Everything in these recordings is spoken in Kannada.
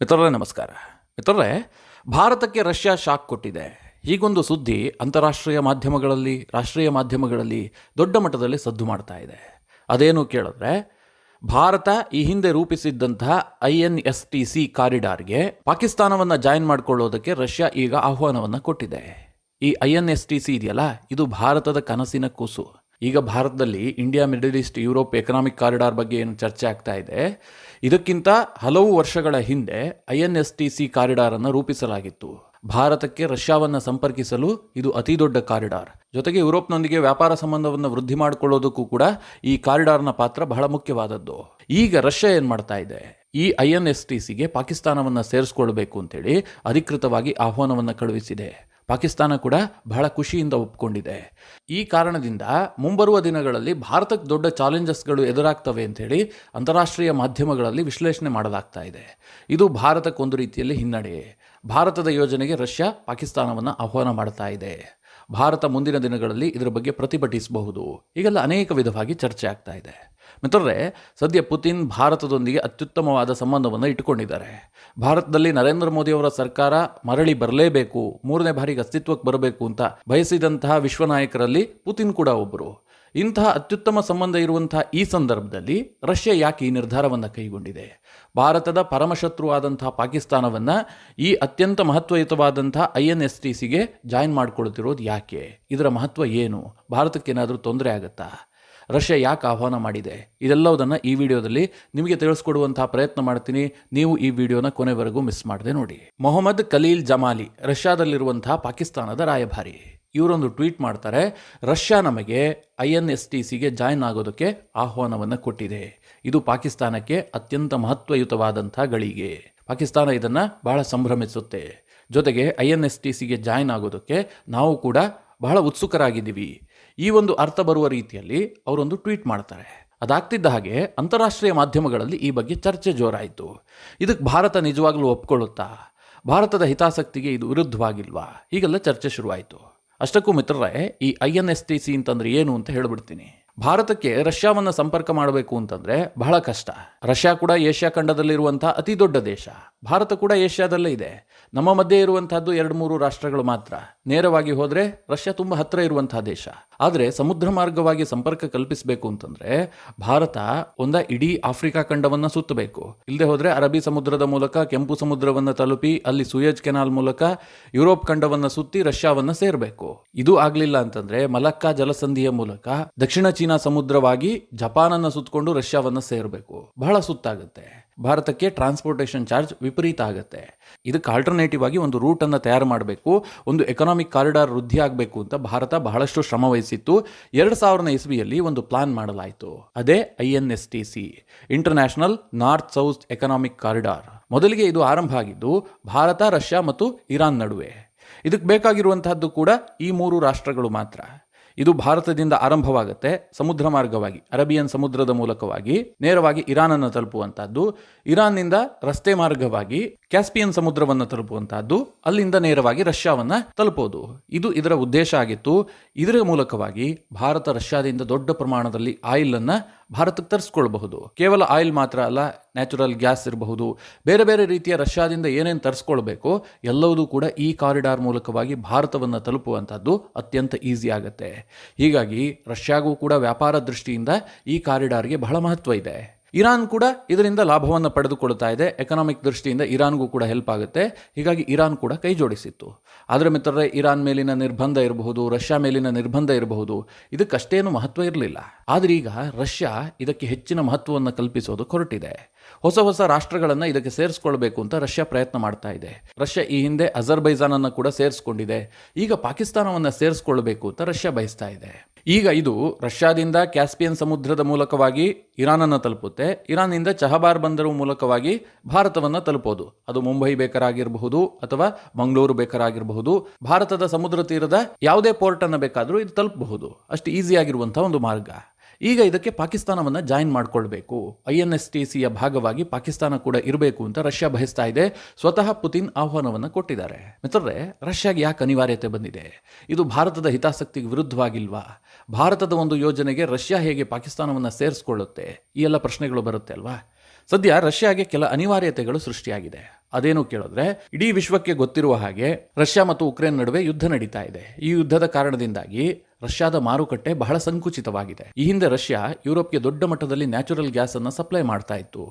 ಮಿತ್ರರೇ ನಮಸ್ಕಾರ. ಮಿತ್ರರೇ, ಭಾರತಕ್ಕೆ ರಷ್ಯಾ ಶಾಕ್ ಕೊಟ್ಟಿದೆ. ಹೀಗೊಂದು ಸುದ್ದಿ ಅಂತಾರಾಷ್ಟ್ರೀಯ ಮಾಧ್ಯಮಗಳಲ್ಲಿ, ರಾಷ್ಟ್ರೀಯ ಮಾಧ್ಯಮಗಳಲ್ಲಿ ದೊಡ್ಡ ಮಟ್ಟದಲ್ಲಿ ಸದ್ದು ಮಾಡ್ತಾ ಇದೆ. ಅದೇನು ಕೇಳಿದ್ರೆ, ಭಾರತ ಈ ಹಿಂದೆ ರೂಪಿಸಿದ್ದಂತಹ INSTC ಕಾರಿಡಾರ್ಗೆ ಪಾಕಿಸ್ತಾನವನ್ನು ಜಾಯಿನ್ ಮಾಡಿಕೊಳ್ಳೋದಕ್ಕೆ ರಷ್ಯಾ ಈಗ ಆಹ್ವಾನವನ್ನು ಕೊಟ್ಟಿದೆ. ಈ INSTC ಇದೆಯಲ್ಲ, ಇದು ಭಾರತದ ಕನಸಿನ ಕೂಸು. ಈಗ ಭಾರತದಲ್ಲಿ India middle East Europe economic corridor ಬಗ್ಗೆ ಏನು ಚರ್ಚೆ ಆಗ್ತಾ ಇದೆ, ಇದಕ್ಕಿಂತ ಹಲವು ವರ್ಷಗಳ ಹಿಂದೆ INSTC ಕಾರಿಡಾರನ್ನು ರೂಪಿಸಲಾಗಿತ್ತು. ಭಾರತಕ್ಕೆ ರಷ್ಯಾವನ್ನು ಸಂಪರ್ಕಿಸಲು ಇದು ಅತಿ ದೊಡ್ಡ ಕಾರಿಡಾರ್. ಜೊತೆಗೆ ಯುರೋಪ್ನೊಂದಿಗೆ ವ್ಯಾಪಾರ ಸಂಬಂಧವನ್ನು ವೃದ್ಧಿ ಮಾಡಿಕೊಳ್ಳೋದಕ್ಕೂ ಕೂಡ ಈ ಕಾರಿಡಾರ್ನ ಪಾತ್ರ ಬಹಳ ಮುಖ್ಯವಾದದ್ದು. ಈಗ ರಷ್ಯಾ ಏನು ಮಾಡ್ತಾ ಇದೆ, ಈ INSTCಗೆ ಪಾಕಿಸ್ತಾನವನ್ನು ಸೇರಿಸ್ಕೊಳ್ಬೇಕು ಅಂತೇಳಿ ಅಧಿಕೃತವಾಗಿ ಆಹ್ವಾನವನ್ನು ಕಳುಹಿಸಿದೆ. ಪಾಕಿಸ್ತಾನ ಕೂಡ ಬಹಳ ಖುಷಿಯಿಂದ ಒಪ್ಪಿಕೊಂಡಿದೆ. ಈ ಕಾರಣದಿಂದ ಮುಂಬರುವ ದಿನಗಳಲ್ಲಿ ಭಾರತಕ್ಕೆ ದೊಡ್ಡ ಚಾಲೆಂಜಸ್ಗಳು ಎದುರಾಗ್ತವೆ ಅಂತೇಳಿ ಅಂತಾರಾಷ್ಟ್ರೀಯ ಮಾಧ್ಯಮಗಳಲ್ಲಿ ವಿಶ್ಲೇಷಣೆ ಮಾಡಲಾಗ್ತಾ ಇದೆ. ಇದು ಭಾರತಕ್ಕೊಂದು ರೀತಿಯಲ್ಲಿ ಹಿನ್ನಡೆ. ಭಾರತದ ಯೋಜನೆಗೆ ರಷ್ಯಾ ಪಾಕಿಸ್ತಾನವನ್ನು ಆಹ್ವಾನ ಮಾಡ್ತಾ ಇದೆ. ಭಾರತ ಮುಂದಿನ ದಿನಗಳಲ್ಲಿ ಇದರ ಬಗ್ಗೆ ಪ್ರತಿಭಟಿಸಬಹುದು. ಈಗೆಲ್ಲ ಅನೇಕ ವಿಧವಾಗಿ ಚರ್ಚೆ ಆಗ್ತಾ ಇದೆ. ಮಿತ್ರರೇ, ಸದ್ಯ ಪುತಿನ್ ಭಾರತದೊಂದಿಗೆ ಅತ್ಯುತ್ತಮವಾದ ಸಂಬಂಧವನ್ನು ಇಟ್ಟುಕೊಂಡಿದ್ದಾರೆ. ಭಾರತದಲ್ಲಿ ನರೇಂದ್ರ ಮೋದಿ ಅವರ ಸರ್ಕಾರ ಮರಳಿ ಬರಲೇಬೇಕು, 3ನೇ ಬಾರಿಗೆ ಅಸ್ತಿತ್ವಕ್ಕೆ ಬರಬೇಕು ಅಂತ ಬಯಸಿದಂತಹ ವಿಶ್ವ ನಾಯಕರಲ್ಲಿ ಪುತಿನ್ ಕೂಡ ಒಬ್ಬರು. ಇಂತಹ ಅತ್ಯುತ್ತಮ ಸಂಬಂಧ ಇರುವಂತಹ ಈ ಸಂದರ್ಭದಲ್ಲಿ ರಷ್ಯಾ ಯಾಕೆ ಈ ನಿರ್ಧಾರವನ್ನು ಕೈಗೊಂಡಿದೆ? ಭಾರತದ ಪರಮಶತ್ರು ಆದಂತಹ ಪಾಕಿಸ್ತಾನವನ್ನು ಈ ಅತ್ಯಂತ ಮಹತ್ವಯುತವಾದಂತಹ INSTCಗೆ ಜಾಯಿನ್ ಮಾಡಿಕೊಳ್ತಿರೋದು ಯಾಕೆ? ಇದರ ಮಹತ್ವ ಏನು? ಭಾರತಕ್ಕೇನಾದರೂ ತೊಂದರೆ ಆಗುತ್ತಾ? ರಷ್ಯಾ ಯಾಕೆ ಆಹ್ವಾನ ಮಾಡಿದೆ? ಇದೆಲ್ಲವುದನ್ನು ಈ ವಿಡಿಯೋದಲ್ಲಿ ನಿಮಗೆ ತಿಳಿಸ್ಕೊಡುವಂತಹ ಪ್ರಯತ್ನ ಮಾಡ್ತೀನಿ. ನೀವು ಈ ವಿಡಿಯೋನ ಕೊನೆವರೆಗೂ ಮಿಸ್ ಮಾಡದೆ ನೋಡಿ. ಮೊಹಮ್ಮದ್ ಖಲೀಲ್ ಜಮಾಲಿ ರಷ್ಯಾದಲ್ಲಿರುವಂತಹ ಪಾಕಿಸ್ತಾನದ ರಾಯಭಾರಿ, ಇವರೊಂದು ಟ್ವೀಟ್ ಮಾಡ್ತಾರೆ, ರಷ್ಯಾ ನಮಗೆ INSTCಗೆ ಜಾಯಿನ್ ಆಗೋದಕ್ಕೆ ಆಹ್ವಾನವನ್ನು ಕೊಟ್ಟಿದೆ. ಇದು ಪಾಕಿಸ್ತಾನಕ್ಕೆ ಅತ್ಯಂತ ಮಹತ್ವಯುತವಾದಂಥ ಗಳಿಗೆ. ಪಾಕಿಸ್ತಾನ ಇದನ್ನು ಬಹಳ ಸಂಭ್ರಮಿಸುತ್ತೆ. ಜೊತೆಗೆ INSTCಗೆ ಜಾಯಿನ್ ಆಗೋದಕ್ಕೆ ನಾವು ಕೂಡ ಬಹಳ ಉತ್ಸುಕರಾಗಿದ್ದೀವಿ. ಈ ಒಂದು ಅರ್ಥ ಬರುವ ರೀತಿಯಲ್ಲಿ ಅವರೊಂದು ಟ್ವೀಟ್ ಮಾಡ್ತಾರೆ. ಅದಾಗ್ತಿದ್ದ ಹಾಗೆ ಅಂತಾರಾಷ್ಟ್ರೀಯ ಮಾಧ್ಯಮಗಳಲ್ಲಿ ಈ ಬಗ್ಗೆ ಚರ್ಚೆ ಜೋರಾಯಿತು. ಇದಕ್ಕೆ ಭಾರತ ನಿಜವಾಗ್ಲೂ ಒಪ್ಕೊಳ್ಳುತ್ತಾ? ಭಾರತದ ಹಿತಾಸಕ್ತಿಗೆ ಇದು ವಿರುದ್ಧವಾಗಿಲ್ವಾ? ಹೀಗೆಲ್ಲ ಚರ್ಚೆ ಶುರುವಾಯಿತು. ಅಷ್ಟಕ್ಕೂ ಮಿತ್ರರೇ, ಈ INSTC ಅಂತಂದ್ರೆ ಏನು ಅಂತ ಹೇಳ್ಬಿಡ್ತೀನಿ. ಭಾರತಕ್ಕೆ ರಷ್ಯಾವನ್ನು ಸಂಪರ್ಕ ಮಾಡಬೇಕು ಅಂತಂದ್ರೆ ಬಹಳ ಕಷ್ಟ. ರಷ್ಯಾ ಕೂಡ ಏಷ್ಯಾ ಖಂಡದಲ್ಲಿರುವಂತಹ ಅತಿ ದೊಡ್ಡ ದೇಶ. ಭಾರತ ಕೂಡ ಏಷ್ಯಾದಲ್ಲೇ ಇದೆ. ನಮ್ಮ ಮಧ್ಯೆ ಇರುವಂತಹದ್ದು 2-3 ರಾಷ್ಟ್ರಗಳು ಮಾತ್ರ. ನೇರವಾಗಿ ಹೋದ್ರೆ ರಷ್ಯಾ ತುಂಬಾ ಹತ್ತಿರ ಇರುವಂತಹ ದೇಶ. ಆದರೆ ಸಮುದ್ರ ಮಾರ್ಗವಾಗಿ ಸಂಪರ್ಕ ಕಲ್ಪಿಸಬೇಕು ಅಂತಂದ್ರೆ ಭಾರತ ಇಡೀ ಆಫ್ರಿಕಾ ಖಂಡವನ್ನ ಸುತ್ತಬೇಕು. ಇಲ್ಲದೆ ಹೋದ್ರೆ ಅರಬ್ಬಿ ಸಮುದ್ರದ ಮೂಲಕ ಕೆಂಪು ಸಮುದ್ರವನ್ನು ತಲುಪಿ ಅಲ್ಲಿ ಸೂಯಜ್ ಕೆನಾಲ್ ಮೂಲಕ ಯುರೋಪ್ ಖಂಡವನ್ನ ಸುತ್ತಿ ರಷ್ಯಾವನ್ನ ಸೇರಬೇಕು. ಇದು ಆಗ್ಲಿಲ್ಲ ಅಂತಂದ್ರೆ ಮಲಕ್ಕಾ ಜಲಸಂಧಿಯ ಮೂಲಕ ದಕ್ಷಿಣ ಚೀನಾ ಸಮುದ್ರವಾಗಿ ಜಪಾನನ್ನು ಸುತ್ತಕೊಂಡು ರಷ್ಯಾವನ್ನ ಸೇರಬೇಕು. ಬಹಳ ಸುತ್ತಾಗುತ್ತೆ. ಭಾರತಕ್ಕೆ ಟ್ರಾನ್ಸ್ಪೋರ್ಟೇಷನ್ ಚಾರ್ಜ್ ವಿಪರೀತ ಆಗುತ್ತೆ. ಇದಕ್ಕೆ ಆಲ್ಟರ್ನೇಟಿವ್ ಆಗಿ ಒಂದು ರೂಟ್ ಅನ್ನು ತಯಾರು ಮಾಡಬೇಕು, ಒಂದು ಎಕನಾಮಿಕ್ ಕಾರಿಡಾರ್ ವೃದ್ಧಿ ಆಗಬೇಕು ಅಂತ ಭಾರತ ಬಹಳಷ್ಟು ಶ್ರಮ ವಹಿಸಿತ್ತು. 2000ನೇ ಇಸ್ವಿಯಲ್ಲಿ ಒಂದು ಪ್ಲಾನ್ ಮಾಡಲಾಯಿತು. ಅದೇ INSTC, international north south economic corridor. ಮೊದಲಿಗೆ ಇದು ಆರಂಭ ಆಗಿದ್ದು ಭಾರತ, ರಷ್ಯಾ ಮತ್ತು ಇರಾನ್ ನಡುವೆ. ಇದಕ್ಕೆ ಬೇಕಾಗಿರುವಂತಹದ್ದು ಕೂಡ ಈ 3 ರಾಷ್ಟ್ರಗಳು ಮಾತ್ರ. ಇದು ಭಾರತದಿಂದ ಆರಂಭವಾಗುತ್ತೆ, ಸಮುದ್ರ ಮಾರ್ಗವಾಗಿ ಅರೇಬಿಯನ್ ಸಮುದ್ರದ ಮೂಲಕವಾಗಿ ನೇರವಾಗಿ ಇರಾನ್ ಅನ್ನು ತಲುಪುವಂತಹದ್ದು. ಇರಾನ್ನಿಂದ ರಸ್ತೆ ಮಾರ್ಗವಾಗಿ ಕ್ಯಾಸ್ಪಿಯನ್ ಸಮುದ್ರವನ್ನು ತಲುಪುವಂತಹದ್ದು, ಅಲ್ಲಿಂದ ನೇರವಾಗಿ ರಷ್ಯಾವನ್ನ ತಲುಪೋದು. ಇದು ಇದರ ಉದ್ದೇಶ ಆಗಿತ್ತು. ಇದರ ಮೂಲಕವಾಗಿ ಭಾರತ ರಷ್ಯಾದಿಂದ ದೊಡ್ಡ ಪ್ರಮಾಣದಲ್ಲಿ ಆಯಿಲ್ ಅನ್ನ ಭಾರತಕ್ಕೆ ತರಿಸ್ಕೊಳ್ಬಹುದು. ಕೇವಲ ಆಯಿಲ್ ಮಾತ್ರ ಅಲ್ಲ, ನ್ಯಾಚುರಲ್ ಗ್ಯಾಸ್ ಇರಬಹುದು, ಬೇರೆ ಬೇರೆ ರೀತಿಯ ರಷ್ಯಾದಿಂದ ಏನೇನು ತರಿಸ್ಕೊಳ್ಬೇಕು ಎಲ್ಲವೂ ಕೂಡ ಈ ಕಾರಿಡಾರ್ ಮೂಲಕವಾಗಿ ಭಾರತವನ್ನು ತಲುಪುವಂಥದ್ದು ಅತ್ಯಂತ ಈಸಿ ಆಗುತ್ತೆ. ಹೀಗಾಗಿ ರಷ್ಯಾಗೂ ಕೂಡ ವ್ಯಾಪಾರ ದೃಷ್ಟಿಯಿಂದ ಈ ಕಾರಿಡಾರ್ಗೆ ಬಹಳ ಮಹತ್ವ ಇದೆ. ಇರಾನ್ ಕೂಡ ಇದರಿಂದ ಲಾಭವನ್ನು ಪಡೆದುಕೊಳ್ತಾ ಇದೆ. ಎಕನಾಮಿಕ್ ದೃಷ್ಟಿಯಿಂದ ಇರಾನ್ಗೂ ಕೂಡ ಹೆಲ್ಪ್ ಆಗುತ್ತೆ. ಹೀಗಾಗಿ ಇರಾನ್ ಕೂಡ ಕೈ ಜೋಡಿಸಿತ್ತು. ಆದರೆ ಮಿತ್ರರೇ, ಇರಾನ್ ಮೇಲಿನ ನಿರ್ಬಂಧ ಇರಬಹುದು, ರಷ್ಯಾ ಮೇಲಿನ ನಿರ್ಬಂಧ ಇರಬಹುದು, ಇದಕ್ಕಷ್ಟೇನು ಮಹತ್ವ ಇರಲಿಲ್ಲ. ಆದರೆ ಈಗ ರಷ್ಯಾ ಇದಕ್ಕೆ ಹೆಚ್ಚಿನ ಮಹತ್ವವನ್ನು ಕಲ್ಪಿಸೋದು ಹೊರಟಿದೆ. ಹೊಸ ರಾಷ್ಟ್ರಗಳನ್ನು ಇದಕ್ಕೆ ಸೇರಿಸ್ಕೊಳ್ಬೇಕು ಅಂತ ರಷ್ಯಾ ಪ್ರಯತ್ನ ಮಾಡ್ತಾ ಇದೆ. ರಷ್ಯಾ ಈ ಹಿಂದೆ ಅಜರ್ಬೈಜಾನ್ ಅನ್ನು ಕೂಡ ಸೇರಿಸ್ಕೊಂಡಿದೆ. ಈಗ ಪಾಕಿಸ್ತಾನವನ್ನು ಸೇರಿಸ್ಕೊಳ್ಬೇಕು ಅಂತ ರಷ್ಯಾ ಬಯಸ್ತಾ ಇದೆ. ಈಗ ಇದು ರಷ್ಯಾದಿಂದ ಕ್ಯಾಸ್ಪಿಯನ್ ಸಮುದ್ರದ ಮೂಲಕವಾಗಿ ಇರಾನ್ ಅನ್ನು ತಲುಪುತ್ತೆ. ಇರಾನ್ನಿಂದ ಚಹಬಾರ್ ಬಂದರು ಮೂಲಕವಾಗಿ ಭಾರತವನ್ನು ತಲುಪೋದು. ಅದು ಮುಂಬೈ ಬೇಕಾಗಿರಬಹುದು ಅಥವಾ ಮಂಗಳೂರು ಬೇಕಾಗಿರಬಹುದು. ಭಾರತದ ಸಮುದ್ರ ತೀರದ ಯಾವುದೇ ಪೋರ್ಟ್ ಅನ್ನು ಬೇಕಾದರೂ ಇದು ತಲುಪಬಹುದು. ಅಷ್ಟು ಈಸಿ ಆಗಿರುವಂತಹ ಒಂದು ಮಾರ್ಗ. ಈಗ ಇದಕ್ಕೆ ಪಾಕಿಸ್ತಾನವನ್ನು ಜಾಯಿನ್ ಮಾಡಿಕೊಳ್ಬೇಕು. INSTCಯ ಭಾಗವಾಗಿ ಪಾಕಿಸ್ತಾನ ಕೂಡ ಇರಬೇಕು ಅಂತ ರಷ್ಯಾ ಬಯಸ್ತಾ ಇದೆ. ಸ್ವತಃ ಪುತಿನ್ ಆಹ್ವಾನವನ್ನು ಕೊಟ್ಟಿದ್ದಾರೆ. ಮಿತ್ರರೇ, ರಷ್ಯಾಗೆ ಯಾಕೆ ಅನಿವಾರ್ಯತೆ ಬಂದಿದೆ? ಇದು ಭಾರತದ ಹಿತಾಸಕ್ತಿಗೆ ವಿರುದ್ಧವಾಗಿಲ್ವಾ? ಭಾರತದ ಒಂದು ಯೋಜನೆಗೆ ರಷ್ಯಾ ಹೇಗೆ ಪಾಕಿಸ್ತಾನವನ್ನು ಸೇರಿಸ್ಕೊಳ್ಳುತ್ತೆ? ಈ ಎಲ್ಲ ಪ್ರಶ್ನೆಗಳು ಬರುತ್ತೆ ಅಲ್ವಾ? ಸದ್ಯ ರಷ್ಯಾಗೆ ಕೆಲ ಅನಿವಾರ್ಯತೆಗಳು ಸೃಷ್ಟಿಯಾಗಿದೆ. ಅದೇನು ಕೇಳಿದ್ರೆ, ಇಡೀ ವಿಶ್ವಕ್ಕೆ ಗೊತ್ತಿರುವ ಹಾಗೆ ರಷ್ಯಾ ಮತ್ತು ಉಕ್ರೇನ್ ನಡುವೆ ಯುದ್ಧ ನಡೀತಾ ಇದೆ. ಈ ಯುದ್ಧದ ಕಾರಣದಿಂದಾಗಿ ರಷ್ಯಾದ ಮಾರುಕಟ್ಟೆ ಬಹಳ ಸಂಕುಚಿತವಾಗಿದೆ. ಈ ಹಿಂದೆ ರಷ್ಯಾ ಯುರೋಪ್ಗೆ ದೊಡ್ಡ ಮಟ್ಟದಲ್ಲಿ ನ್ಯಾಚುರಲ್ ಗ್ಯಾಸ್ ಅನ್ನು ಸಪ್ಲೈ ಮಾಡ್ತಾ ಇತ್ತು.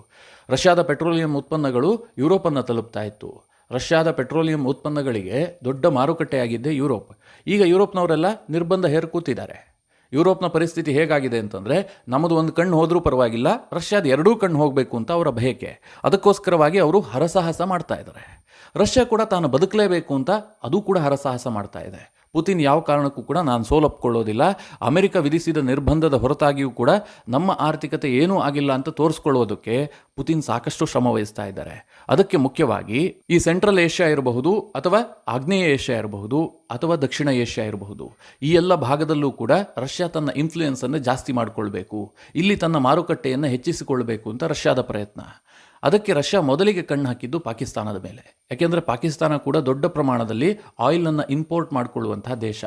ರಷ್ಯಾದ ಪೆಟ್ರೋಲಿಯಂ ಉತ್ಪನ್ನಗಳು ಯುರೋಪ್ ಅನ್ನು ತಲುಪ್ತಾ ಇತ್ತು. ರಷ್ಯಾದ ಪೆಟ್ರೋಲಿಯಂ ಉತ್ಪನ್ನಗಳಿಗೆ ದೊಡ್ಡ ಮಾರುಕಟ್ಟೆಯಾಗಿದ್ದೆ ಯುರೋಪ್. ಈಗ ಯುರೋಪ್ನವರೆಲ್ಲ ನಿರ್ಬಂಧ ಹೇರಿ ಕೂತಿದ್ದಾರೆ. ಯುರೋಪ್ನ ಪರಿಸ್ಥಿತಿ ಹೇಗಾಗಿದೆ ಅಂತಂದರೆ, ನಮ್ಮದು ಒಂದು ಕಣ್ಣು ಹೋದರೂ ಪರವಾಗಿಲ್ಲ, ರಷ್ಯಾದ ಎರಡೂ ಕಣ್ಣು ಹೋಗಬೇಕು ಅಂತ ಅವರ ಬಯಕೆ. ಅದಕ್ಕೋಸ್ಕರವಾಗಿ ಅವರು ಹರಸಾಹಸ ಮಾಡ್ತಾ ಇದ್ದಾರೆ. ರಷ್ಯಾ ಕೂಡ ತಾನು ಬದುಕಲೇಬೇಕು ಅಂತ ಅದು ಕೂಡ ಹರಸಾಹಸ ಮಾಡ್ತಾ ಇದೆ. ಪುತಿನ್ ಯಾವ ಕಾರಣಕ್ಕೂ ಕೂಡ ನಾನು ಸೋಲೊಪ್ಕೊಳ್ಳೋದಿಲ್ಲ, ಅಮೆರಿಕ ವಿಧಿಸಿದ ನಿರ್ಬಂಧದ ಹೊರತಾಗಿಯೂ ಕೂಡ ನಮ್ಮ ಆರ್ಥಿಕತೆ ಏನೂ ಆಗಿಲ್ಲ ಅಂತ ತೋರಿಸ್ಕೊಳ್ಳೋದಕ್ಕೆ ಪುತಿನ್ ಸಾಕಷ್ಟು ಶ್ರಮ ವಹಿಸ್ತಾ ಇದ್ದಾರೆ. ಅದಕ್ಕೆ ಮುಖ್ಯವಾಗಿ ಈ ಸೆಂಟ್ರಲ್ ಏಷ್ಯಾ ಇರಬಹುದು, ಅಥವಾ ಆಗ್ನೇಯ ಏಷ್ಯಾ ಇರಬಹುದು, ಅಥವಾ ದಕ್ಷಿಣ ಏಷ್ಯಾ ಇರಬಹುದು, ಈ ಎಲ್ಲ ಭಾಗದಲ್ಲೂ ಕೂಡ ರಷ್ಯಾ ತನ್ನ ಇನ್ಫ್ಲೂಯೆನ್ಸ್ ಅನ್ನು ಜಾಸ್ತಿ ಮಾಡಿಕೊಳ್ಬೇಕು, ಇಲ್ಲಿ ತನ್ನ ಮಾರುಕಟ್ಟೆಯನ್ನು ಹೆಚ್ಚಿಸಿಕೊಳ್ಬೇಕು ಅಂತ ರಷ್ಯಾದ ಪ್ರಯತ್ನ. ಅದಕ್ಕೆ ರಷ್ಯಾ ಮೊದಲಿಗೆ ಕಣ್ಣು ಹಾಕಿದ್ದು ಪಾಕಿಸ್ತಾನದ ಮೇಲೆ. ಯಾಕೆಂದರೆ ಪಾಕಿಸ್ತಾನ ಕೂಡ ದೊಡ್ಡ ಪ್ರಮಾಣದಲ್ಲಿ ಆಯಿಲನ್ನು ಇಂಪೋರ್ಟ್ ಮಾಡಿಕೊಳ್ಳುವಂತಹ ದೇಶ.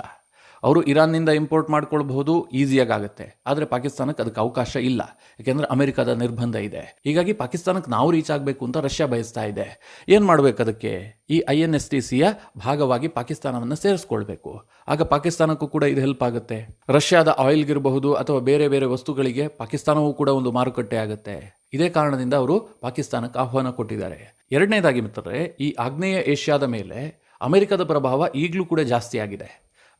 ಅವರು ಇರಾನ್ನಿಂದ ಇಂಪೋರ್ಟ್ ಮಾಡ್ಕೊಳ್ಬಹುದು, ಈಸಿಯಾಗಿ ಆಗುತ್ತೆ. ಆದರೆ ಪಾಕಿಸ್ತಾನಕ್ಕೆ ಅದಕ್ಕೆ ಅವಕಾಶ ಇಲ್ಲ, ಯಾಕೆಂದರೆ ಅಮೆರಿಕದ ನಿರ್ಬಂಧ ಇದೆ. ಹೀಗಾಗಿ ಪಾಕಿಸ್ತಾನಕ್ಕೆ ನಾವು ರೀಚ್ ಆಗಬೇಕು ಅಂತ ರಷ್ಯಾ ಬಯಸ್ತಾ ಇದೆ. ಏನು ಮಾಡಬೇಕು? ಅದಕ್ಕೆ ಈ INSTCಯ ಭಾಗವಾಗಿ ಪಾಕಿಸ್ತಾನವನ್ನು ಸೇರಿಸ್ಕೊಳ್ಬೇಕು. ಆಗ ಪಾಕಿಸ್ತಾನಕ್ಕೂ ಕೂಡ ಇದು ಹೆಲ್ಪ್ ಆಗುತ್ತೆ. ರಷ್ಯಾದ ಆಯಿಲ್ಗಿರಬಹುದು ಅಥವಾ ಬೇರೆ ಬೇರೆ ವಸ್ತುಗಳಿಗೆ ಪಾಕಿಸ್ತಾನವೂ ಕೂಡ ಒಂದು ಮಾರುಕಟ್ಟೆ ಆಗುತ್ತೆ. ಇದೇ ಕಾರಣದಿಂದ ಅವರು ಪಾಕಿಸ್ತಾನಕ್ಕೆ ಆಹ್ವಾನ ಕೊಟ್ಟಿದ್ದಾರೆ. ಎರಡನೇದಾಗಿ ಮಿತ್ರರೇ, ಈ ಆಗ್ನೇಯ ಏಷ್ಯಾದ ಮೇಲೆ ಅಮೆರಿಕದ ಪ್ರಭಾವ ಈಗಲೂ ಕೂಡ ಜಾಸ್ತಿ ಆಗಿದೆ.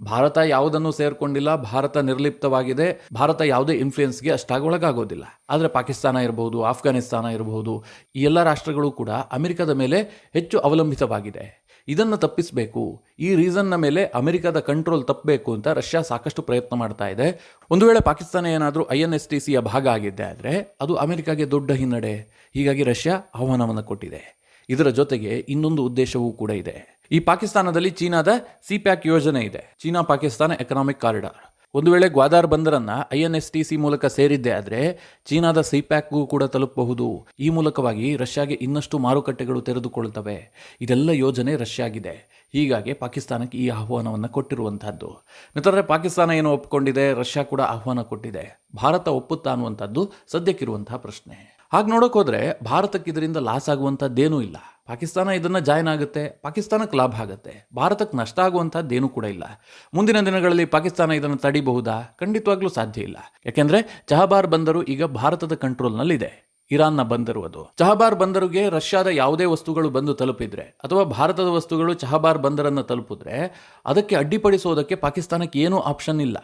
ಭಾರತ ಯಾವುದನ್ನು ಸೇರ್ಕೊಂಡಿಲ್ಲ, ಭಾರತ ನಿರ್ಲಿಪ್ತವಾಗಿದೆ, ಭಾರತ ಯಾವುದೇ ಇನ್ಫ್ಲೂಯೆನ್ಸ್ಗೆ ಅಷ್ಟಾಗಿ ಒಳಗಾಗೋದಿಲ್ಲ. ಆದರೆ ಪಾಕಿಸ್ತಾನ ಇರಬಹುದು, ಆಫ್ಘಾನಿಸ್ತಾನ ಇರಬಹುದು, ಈ ಎಲ್ಲ ರಾಷ್ಟ್ರಗಳು ಕೂಡ ಅಮೆರಿಕದ ಮೇಲೆ ಹೆಚ್ಚು ಅವಲಂಬಿತವಾಗಿದೆ. ಇದನ್ನು ತಪ್ಪಿಸಬೇಕು, ಈ ರೀಸನ್ನ ಮೇಲೆ ಅಮೆರಿಕದ ಕಂಟ್ರೋಲ್ ತಪ್ಪಬೇಕು ಅಂತ ರಷ್ಯಾ ಸಾಕಷ್ಟು ಪ್ರಯತ್ನ ಮಾಡ್ತಾ ಇದೆ. ಒಂದು ವೇಳೆ ಪಾಕಿಸ್ತಾನ ಏನಾದರೂ INSTCಯ ಭಾಗ ಆಗಿದ್ದೆ ಆದರೆ ಅದು ಅಮೆರಿಕಾಗೆ ದೊಡ್ಡ ಹಿನ್ನಡೆ. ಹೀಗಾಗಿ ರಷ್ಯಾ ಆಹ್ವಾನವನ್ನು ಕೊಟ್ಟಿದೆ. ಇದರ ಜೊತೆಗೆ ಇನ್ನೊಂದು ಉದ್ದೇಶವೂ ಕೂಡ ಇದೆ. ಈ ಪಾಕಿಸ್ತಾನದಲ್ಲಿ ಚೀನಾದ CPAC ಯೋಜನೆ ಇದೆ, ಚೀನಾ ಪಾಕಿಸ್ತಾನ ಎಕನಾಮಿಕ್ ಕಾರಿಡಾರ್. ಒಂದು ವೇಳೆ ಗ್ವಾದಾರ್ ಬಂದರನ್ನ INSTC ಮೂಲಕ ಸೇರಿದ್ದೆ ಆದರೆ ಚೀನಾದ CPACಗೂ ಕೂಡ ತಲುಪಬಹುದು. ಈ ಮೂಲಕವಾಗಿ ರಷ್ಯಾಗೆ ಇನ್ನಷ್ಟು ಮಾರುಕಟ್ಟೆಗಳು ತೆರೆದುಕೊಳ್ಳುತ್ತವೆ. ಇದೆಲ್ಲ ಯೋಜನೆ ರಷ್ಯಾಗಿದೆ. ಹೀಗಾಗಿ ಪಾಕಿಸ್ತಾನಕ್ಕೆ ಈ ಆಹ್ವಾನವನ್ನು ಕೊಟ್ಟಿರುವಂತಹದ್ದು. ಮಿತ್ರರೇ, ಪಾಕಿಸ್ತಾನ ಏನು ಒಪ್ಪಿಕೊಂಡಿದೆ, ರಷ್ಯಾ ಕೂಡ ಆಹ್ವಾನ ಕೊಟ್ಟಿದೆ. ಭಾರತ ಒಪ್ಪುತ್ತಾ ಅನ್ನುವಂಥದ್ದು ಸದ್ಯಕ್ಕಿರುವಂತಹ ಪ್ರಶ್ನೆ. ಹಾಗೆ ನೋಡೋಕೆ ಹೋದರೆ ಭಾರತಕ್ಕೆ ಇದರಿಂದ ಲಾಸ್ ಆಗುವಂಥದ್ದೇನೂ ಇಲ್ಲ. ಪಾಕಿಸ್ತಾನ ಇದನ್ನು ಜಾಯ್ನ್ ಆಗುತ್ತೆ, ಪಾಕಿಸ್ತಾನಕ್ಕೆ ಲಾಭ ಆಗುತ್ತೆ, ಭಾರತಕ್ಕೆ ನಷ್ಟ ಆಗುವಂಥದ್ದೇನೂ ಕೂಡ ಇಲ್ಲ. ಮುಂದಿನ ದಿನಗಳಲ್ಲಿ ಪಾಕಿಸ್ತಾನ ಇದನ್ನು ತಡಿಬಹುದಾ? ಖಂಡಿತವಾಗ್ಲೂ ಸಾಧ್ಯ ಇಲ್ಲ. ಯಾಕೆಂದರೆ ಚಹಬಾರ್ ಬಂದರು ಈಗ ಭಾರತದ ಕಂಟ್ರೋಲ್ನಲ್ಲಿದೆ. ಇರಾನ್ನ ಬಂದರು ಅದು. ಚಹಬಾರ್ ಬಂದರುಗೆ ರಷ್ಯಾದ ಯಾವುದೇ ವಸ್ತುಗಳು ಬಂದು ತಲುಪಿದ್ರೆ ಅಥವಾ ಭಾರತದ ವಸ್ತುಗಳು ಚಹಬಾರ್ ಬಂದರನ್ನು ತಲುಪಿದ್ರೆ ಅದಕ್ಕೆ ಅಡ್ಡಿಪಡಿಸೋದಕ್ಕೆ ಪಾಕಿಸ್ತಾನಕ್ಕೆ ಏನೂ ಆಪ್ಷನ್ ಇಲ್ಲ.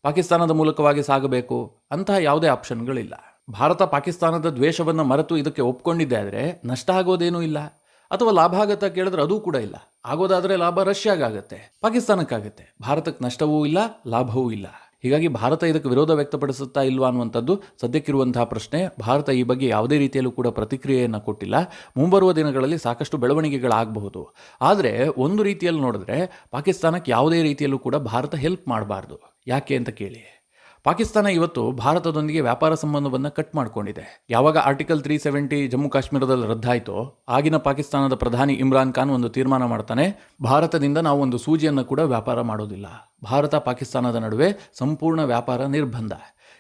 ಪಾಕಿಸ್ತಾನದ ಮೂಲಕವಾಗಿ ಸಾಗಬೇಕು ಅಂತಹ ಯಾವುದೇ ಆಪ್ಷನ್ಗಳಿಲ್ಲ. ಭಾರತ ಪಾಕಿಸ್ತಾನದ ದ್ವೇಷವನ್ನು ಮರೆತು ಇದಕ್ಕೆ ಒಪ್ಕೊಂಡಿದ್ದೆ ಆದರೆ ನಷ್ಟ ಆಗೋದೇನೂ ಇಲ್ಲ, ಅಥವಾ ಲಾಭ ಆಗತ್ತಾ ಕೇಳಿದ್ರೆ ಅದೂ ಕೂಡ ಇಲ್ಲ. ಆಗೋದಾದರೆ ಲಾಭ ರಷ್ಯಾಗಾಗತ್ತೆ, ಪಾಕಿಸ್ತಾನಕ್ಕಾಗತ್ತೆ. ಭಾರತಕ್ಕೆ ನಷ್ಟವೂ ಇಲ್ಲ, ಲಾಭವೂ ಇಲ್ಲ. ಹೀಗಾಗಿ ಭಾರತ ಇದಕ್ಕೆ ವಿರೋಧ ವ್ಯಕ್ತಪಡಿಸುತ್ತಾ ಇಲ್ವಾ ಅನ್ನುವಂಥದ್ದು ಸದ್ಯಕ್ಕಿರುವಂತಹ ಪ್ರಶ್ನೆ. ಭಾರತ ಈ ಬಗ್ಗೆ ಯಾವುದೇ ರೀತಿಯಲ್ಲೂ ಕೂಡ ಪ್ರತಿಕ್ರಿಯೆಯನ್ನು ಕೊಟ್ಟಿಲ್ಲ. ಮುಂಬರುವ ದಿನಗಳಲ್ಲಿ ಸಾಕಷ್ಟು ಬೆಳವಣಿಗೆಗಳಾಗಬಹುದು. ಆದರೆ ಒಂದು ರೀತಿಯಲ್ಲಿ ನೋಡಿದ್ರೆ ಪಾಕಿಸ್ತಾನಕ್ಕೆ ಯಾವುದೇ ರೀತಿಯಲ್ಲೂ ಕೂಡ ಭಾರತ ಹೆಲ್ಪ್ ಮಾಡಬಾರ್ದು. ಯಾಕೆ ಅಂತ ಕೇಳಿ, ಪಾಕಿಸ್ತಾನ ಇವತ್ತು ಭಾರತದೊಂದಿಗೆ ವ್ಯಾಪಾರ ಸಂಬಂಧವನ್ನು ಕಟ್ ಮಾಡಿಕೊಂಡಿದೆ. ಯಾವಾಗ ಆರ್ಟಿಕಲ್ 370 ಜಮ್ಮು ಕಾಶ್ಮೀರದಲ್ಲಿ ರದ್ದಾಯಿತೋ ಆಗಿನ ಪಾಕಿಸ್ತಾನದ ಪ್ರಧಾನಿ ಇಮ್ರಾನ್ ಖಾನ್ ಒಂದು ತೀರ್ಮಾನ ಮಾಡ್ತಾನೆ, ಭಾರತದಿಂದ ನಾವು ಒಂದು ಸೂಜಿಯನ್ನು ಕೂಡ ವ್ಯಾಪಾರ ಮಾಡೋದಿಲ್ಲ. ಭಾರತ ಪಾಕಿಸ್ತಾನದ ನಡುವೆ ಸಂಪೂರ್ಣ ವ್ಯಾಪಾರ ನಿರ್ಬಂಧ.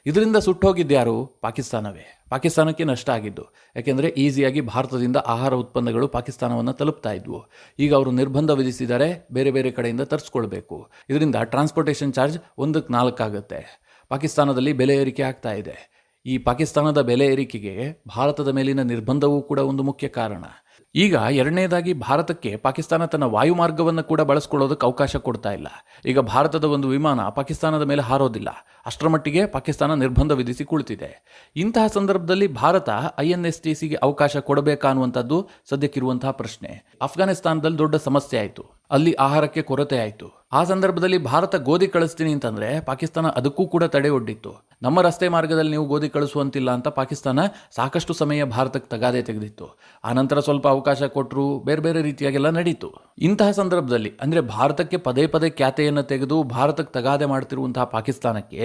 ಇದರಿಂದ ಸುಟ್ಟೋಗಿದ್ದ್ಯಾರು? ಪಾಕಿಸ್ತಾನವೇ. ಪಾಕಿಸ್ತಾನಕ್ಕೆ ನಷ್ಟ ಆಗಿದ್ದು, ಯಾಕೆಂದರೆ ಈಸಿಯಾಗಿ ಭಾರತದಿಂದ ಆಹಾರ ಉತ್ಪನ್ನಗಳು ಪಾಕಿಸ್ತಾನವನ್ನು ತಲುಪ್ತಾ ಇದ್ವು. ಈಗ ಅವರು ನಿರ್ಬಂಧ ವಿಧಿಸಿದ್ದಾರೆ, ಬೇರೆ ಬೇರೆ ಕಡೆಯಿಂದ ತರಿಸ್ಕೊಳ್ಬೇಕು. ಇದರಿಂದ ಟ್ರಾನ್ಸ್ಪೋರ್ಟೇಷನ್ ಚಾರ್ಜ್ 1/4 ಆಗುತ್ತೆ. ಪಾಕಿಸ್ತಾನದಲ್ಲಿ ಬೆಲೆ ಏರಿಕೆ ಆಗ್ತಾ ಇದೆ. ಈ ಪಾಕಿಸ್ತಾನದ ಬೆಲೆ ಏರಿಕೆಗೆ ಭಾರತದ ಮೇಲಿನ ನಿರ್ಬಂಧವೂ ಕೂಡ ಒಂದು ಮುಖ್ಯ ಕಾರಣ. ಈಗ ಎರಡನೇದಾಗಿ ಭಾರತಕ್ಕೆ ಪಾಕಿಸ್ತಾನ ತನ್ನ ವಾಯುಮಾರ್ಗವನ್ನು ಕೂಡ ಬಳಸ್ಕೊಳ್ಳೋದಕ್ಕೆ ಅವಕಾಶ ಕೊಡ್ತಾ ಇಲ್ಲ. ಈಗ ಭಾರತದ ಒಂದು ವಿಮಾನ ಪಾಕಿಸ್ತಾನದ ಮೇಲೆ ಹಾರೋದಿಲ್ಲ, ಅಷ್ಟರ ಮಟ್ಟಿಗೆ ಪಾಕಿಸ್ತಾನ ನಿರ್ಬಂಧ ವಿಧಿಸಿ ಕುಳಿತಿದೆ. ಇಂತಹ ಸಂದರ್ಭದಲ್ಲಿ ಭಾರತ INSTCಗೆ ಅವಕಾಶ ಕೊಡಬೇಕಾ ಅನ್ನುವಂಥದ್ದು ಸದ್ಯಕ್ಕಿರುವಂತಹ ಪ್ರಶ್ನೆ. ಅಫ್ಘಾನಿಸ್ತಾನದಲ್ಲಿ ದೊಡ್ಡ ಸಮಸ್ಯೆ ಆಯಿತು, ಅಲ್ಲಿ ಆಹಾರಕ್ಕೆ ಕೊರತೆ ಆಯಿತು. ಆ ಸಂದರ್ಭದಲ್ಲಿ ಭಾರತ ಗೋಧಿ ಕಳಿಸ್ತೀನಿ ಅಂತಂದರೆ ಪಾಕಿಸ್ತಾನ ಅದಕ್ಕೂ ಕೂಡ ತಡೆ ಒಡ್ಡಿತ್ತು. ನಮ್ಮ ರಸ್ತೆ ಮಾರ್ಗದಲ್ಲಿ ನೀವು ಗೋಧಿ ಕಳಿಸುವಂತಿಲ್ಲ ಅಂತ ಪಾಕಿಸ್ತಾನ ಸಾಕಷ್ಟು ಸಮಯ ಭಾರತಕ್ಕೆ ತಗಾದೆ ತೆಗೆದಿತ್ತು. ಆನಂತರ ಸ್ವಲ್ಪ ಅವಕಾಶ ಕೊಟ್ಟರು, ಬೇರೆ ಬೇರೆ ರೀತಿಯಾಗೆಲ್ಲ ನಡೀತು. ಇಂತಹ ಸಂದರ್ಭದಲ್ಲಿ ಅಂದರೆ ಭಾರತಕ್ಕೆ ಪದೇ ಪದೇ ಖ್ಯಾತೆಯನ್ನು ತೆಗೆದು ಭಾರತಕ್ಕೆ ತಗಾದೆ ಮಾಡ್ತಿರುವಂತಹ ಪಾಕಿಸ್ತಾನಕ್ಕೆ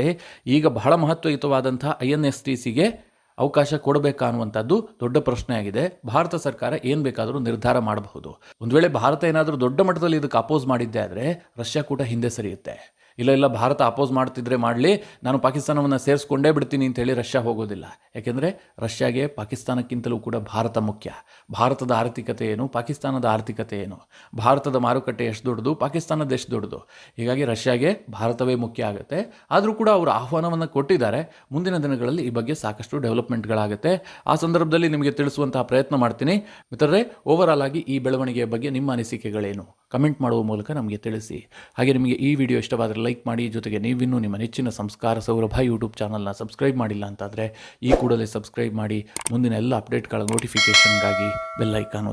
ಈಗ ಬಹಳ ಮಹತ್ವಯುತವಾದಂತಹ INSTCಗೆ ಅವಕಾಶ ಕೊಡಬೇಕಾ ಅನ್ನುವಂಥದ್ದು ದೊಡ್ಡ ಪ್ರಶ್ನೆ ಆಗಿದೆ. ಭಾರತ ಸರ್ಕಾರ ಏನು ಬೇಕಾದರೂ ನಿರ್ಧಾರ ಮಾಡಬಹುದು. ಒಂದು ವೇಳೆ ಭಾರತ ಏನಾದರೂ ದೊಡ್ಡ ಮಟ್ಟದಲ್ಲಿ ಇದಕ್ಕೆ ಅಪೋಸ್ ಮಾಡಿದ್ದೆ ಆದರೆ ರಷ್ಯಾ ಕೂಡ ಹಿಂದೆ ಸರಿಯುತ್ತೆ. ಇಲ್ಲ ಭಾರತ ಅಪೋಸ್ ಮಾಡ್ತಿದ್ರೆ ಮಾಡಲಿ, ನಾನು ಪಾಕಿಸ್ತಾನವನ್ನು ಸೇರಿಸ್ಕೊಂಡೇ ಬಿಡ್ತೀನಿ ಅಂತೇಳಿ ರಷ್ಯಾ ಹೋಗೋದಿಲ್ಲ. ಯಾಕೆಂದರೆ ರಷ್ಯಾಗೆ ಪಾಕಿಸ್ತಾನಕ್ಕಿಂತಲೂ ಕೂಡ ಭಾರತ ಮುಖ್ಯ. ಭಾರತದ ಆರ್ಥಿಕತೆ ಏನು, ಪಾಕಿಸ್ತಾನದ ಆರ್ಥಿಕತೆ ಏನು, ಭಾರತದ ಮಾರುಕಟ್ಟೆ ಎಷ್ಟು ದೊಡ್ಡದು, ಪಾಕಿಸ್ತಾನದ ಎಷ್ಟು ದೊಡ್ಡದು. ಹೀಗಾಗಿ ರಷ್ಯಾಗೆ ಭಾರತವೇ ಮುಖ್ಯ ಆಗುತ್ತೆ. ಆದರೂ ಕೂಡ ಅವರು ಆಹ್ವಾನವನ್ನು ಕೊಟ್ಟಿದ್ದಾರೆ. ಮುಂದಿನ ದಿನಗಳಲ್ಲಿ ಈ ಬಗ್ಗೆ ಸಾಕಷ್ಟು ಡೆವಲಪ್ಮೆಂಟ್ಗಳಾಗುತ್ತೆ. ಆ ಸಂದರ್ಭದಲ್ಲಿ ನಿಮಗೆ ತಿಳಿಸುವಂತಹ ಪ್ರಯತ್ನ ಮಾಡ್ತೀನಿ. ಮಿತ್ರರೇ, ಓವರಾಲ್ ಆಗಿ ಈ ಬೆಳವಣಿಗೆಯ ಬಗ್ಗೆ ನಿಮ್ಮ ಅನಿಸಿಕೆಗಳೇನು ಕಮೆಂಟ್ ಮಾಡುವ ಮೂಲಕ ನಮಗೆ ತಿಳಿಸಿ. ಹಾಗೆ ನಿಮಗೆ ಈ ವಿಡಿಯೋ ಇಷ್ಟವಾದರೆ ಲೈಕ್ ಮಾಡಿ. ಜೊತೆಗೆ ನೀವಿನ್ನೂ ನಿಮ್ಮ ನೆಚ್ಚಿನ ಸಂಸ್ಕಾರ ಸೌರಭ ಯೂಟ್ಯೂಬ್ ಚಾನಲ್ನ ಸಬ್ಸ್ಕ್ರೈಬ್ ಮಾಡಿಲ್ಲ ಅಂತಾದರೆ ಈ ಕೂಡಲೇ ಸಬ್ಸ್ಕ್ರೈಬ್ ಮಾಡಿ. ಮುಂದಿನ ಎಲ್ಲ ಅಪ್ಡೇಟ್ಗಳ ನೋಟಿಫಿಕೇಷನ್ಗಾಗಿ ಬೆಲ್ ಐಕಾನ್